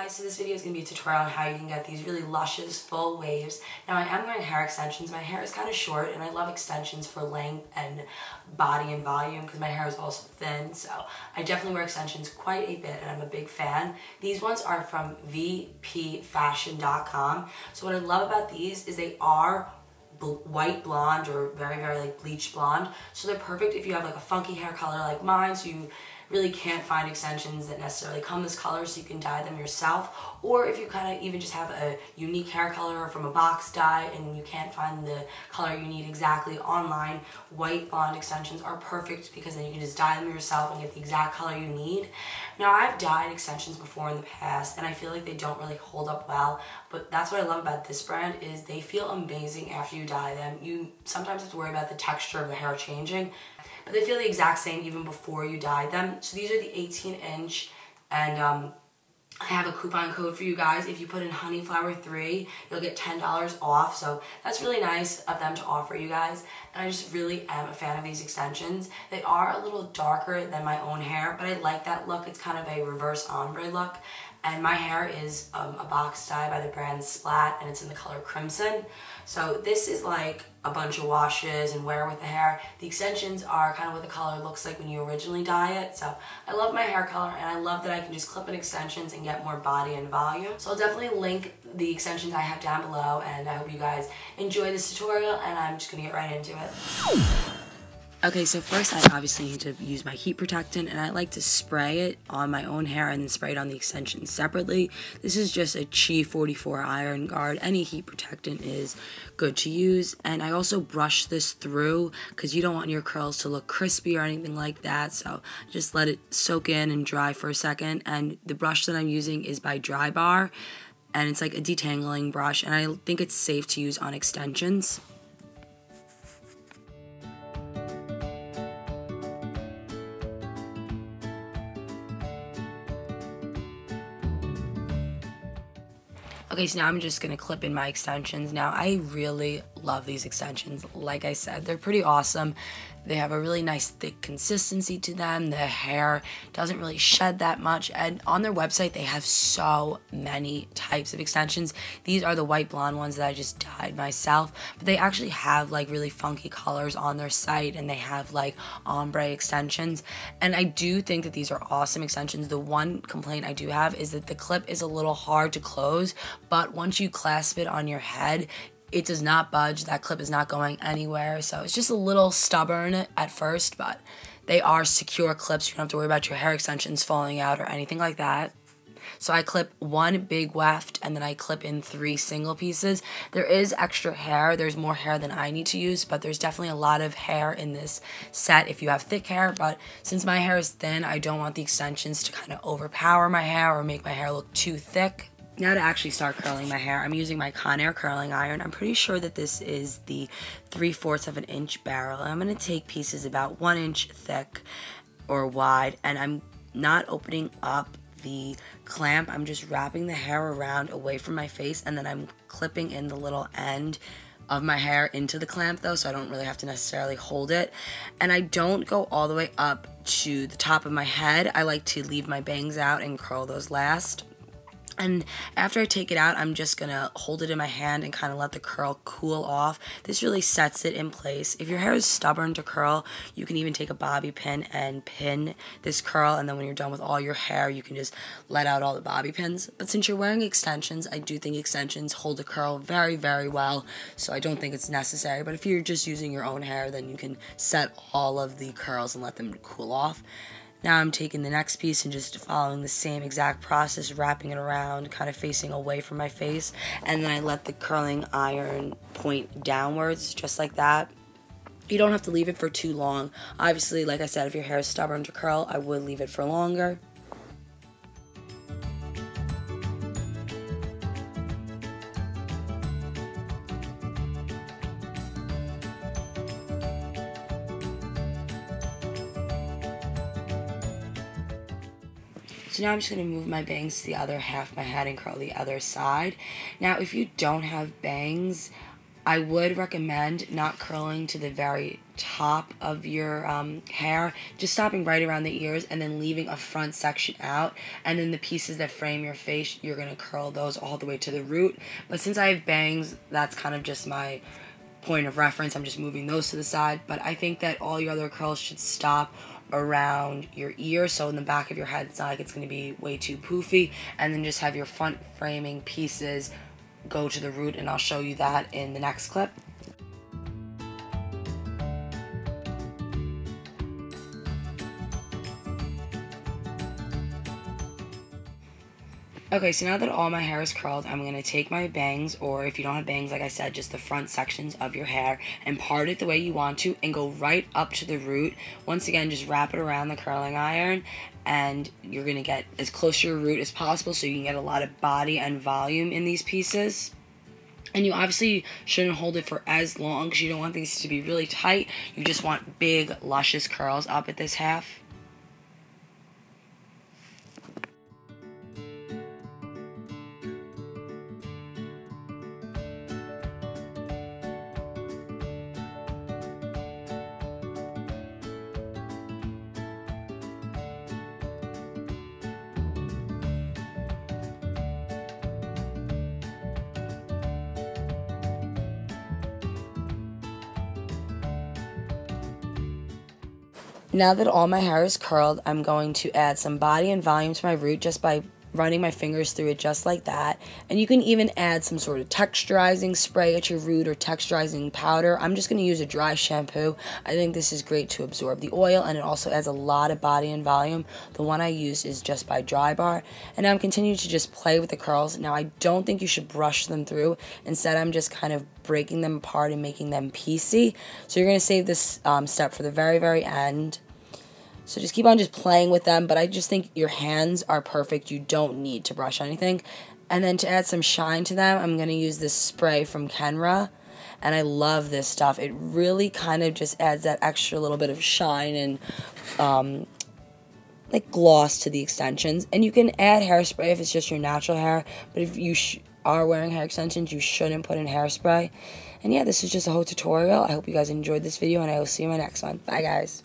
guys, so this video is going to be a tutorial on how you can get these really luscious full waves. Now I am wearing hair extensions. My hair is kind of short and I love extensions for length and body and volume because my hair is also thin, so I definitely wear extensions quite a bit and I'm a big fan. These ones are from vpfashion.com. So what I love about these is they are white blonde or very like bleach blonde, so they're perfect if you have like a funky hair color like mine, so you really can't find extensions that necessarily come this color, so you can dye them yourself. Or if you kind of even just have a unique hair color from a box dye and you can't find the color you need exactly online, white blonde extensions are perfect because then you can just dye them yourself and get the exact color you need. Now I've dyed extensions before in the past and I feel like they don't really hold up well, but that's what I love about this brand is they feel amazing after you dye them. You sometimes have to worry about the texture of the hair changing, but they feel the exact same even before you dye them. So these are the 18-inch, and I have a coupon code for you guys. If you put in Honeyflower3, you'll get $10 off, so that's really nice of them to offer you guys. And I just really am a fan of these extensions. They are a little darker than my own hair, but I like that look. It's kind of a reverse ombre look. And my hair is a box dye by the brand Splat, and it's in the color Crimson. So this is like a bunch of washes and wear with the hair. The extensions are kind of what the color looks like when you originally dye it. So I love my hair color and I love that I can just clip in extensions and get more body and volume. So I'll definitely link the extensions I have down below, and I hope you guys enjoy this tutorial, and I'm just gonna get right into it. Okay, so first I obviously need to use my heat protectant, and I like to spray it on my own hair and then spray it on the extensions separately. This is just a Chi 44 iron guard. Any heat protectant is good to use, and I also brush this through because you don't want your curls to look crispy or anything like that, so just let it soak in and dry for a second. And the brush that I'm using is by Dry Bar, and it's like a detangling brush, and I think it's safe to use on extensions. Okay, so now I'm just going to clip in my extensions. Now, I really love these extensions. Like I said, they're pretty awesome. They have a really nice thick consistency to them. The hair doesn't really shed that much. And on their website, they have so many types of extensions. These are the white blonde ones that I just dyed myself. But they actually have like really funky colors on their site. And they have like ombre extensions. And I do think that these are awesome extensions. The one complaint I do have is that the clip is a little hard to close. But once you clasp it on your head, it does not budge. That clip is not going anywhere, so it's just a little stubborn at first, but they are secure clips. You don't have to worry about your hair extensions falling out or anything like that. So I clip one big weft and then I clip in 3 single pieces. There is extra hair. There's more hair than I need to use, but there's definitely a lot of hair in this set if you have thick hair. But since my hair is thin, I don't want the extensions to kind of overpower my hair or make my hair look too thick. Now to actually start curling my hair, I'm using my Conair curling iron. I'm pretty sure that this is the 3/4 of an inch barrel. I'm going to take pieces about 1 inch thick or wide, and I'm not opening up the clamp. I'm just wrapping the hair around away from my face, and then I'm clipping in the little end of my hair into the clamp though, so I don't really have to necessarily hold it. And I don't go all the way up to the top of my head. I like to leave my bangs out and curl those last. And after I take it out, I'm just going to hold it in my hand and kind of let the curl cool off. This really sets it in place. If your hair is stubborn to curl, you can even take a bobby pin and pin this curl, and then when you're done with all your hair, you can just let out all the bobby pins. But since you're wearing extensions, I do think extensions hold the curl very well, so I don't think it's necessary. But if you're just using your own hair, then you can set all of the curls and let them cool off. Now I'm taking the next piece and just following the same exact process, wrapping it around, kind of facing away from my face, and then I let the curling iron point downwards, just like that. You don't have to leave it for too long. Obviously, like I said, if your hair is stubborn to curl, I would leave it for longer. So now I'm just going to move my bangs to the other half of my head and curl the other side. Now, if you don't have bangs, I would recommend not curling to the very top of your hair, just stopping right around the ears and then leaving a front section out, and then the pieces that frame your face, you're going to curl those all the way to the root. But since I have bangs, that's kind of just my point of reference. I'm just moving those to the side, but I think that all your other curls should stop around your ear, so in the back of your head it's not like it's going to be way too poofy, and then just have your front framing pieces go to the root, and I'll show you that in the next clip. Okay, so now that all my hair is curled, I'm going to take my bangs, or if you don't have bangs, like I said, just the front sections of your hair, and part it the way you want to, and go right up to the root. Once again, just wrap it around the curling iron, and you're going to get as close to your root as possible so you can get a lot of body and volume in these pieces. And you obviously shouldn't hold it for as long because you don't want things to be really tight. You just want big, luscious curls up at this half. Now that all my hair is curled, I'm going to add some body and volume to my root just by running my fingers through it just like that. And you can even add some sort of texturizing spray at your root or texturizing powder. I'm just going to use a dry shampoo. I think this is great to absorb the oil, and it also adds a lot of body and volume. The one I used is just by Dry Bar. And now I'm continuing to just play with the curls. Now I don't think you should brush them through. Instead, I'm just kind of breaking them apart and making them piecey. So you're going to save this step for the very, very end. So just keep on just playing with them, but I just think your hands are perfect. You don't need to brush anything. And then to add some shine to them, I'm going to use this spray from Kenra, and I love this stuff. It really kind of just adds that extra little bit of shine and like gloss to the extensions. And you can add hairspray if it's just your natural hair, but if you are wearing hair extensions, you shouldn't put in hairspray. And yeah, this is just a whole tutorial. I hope you guys enjoyed this video, and I will see you in my next one. Bye, guys.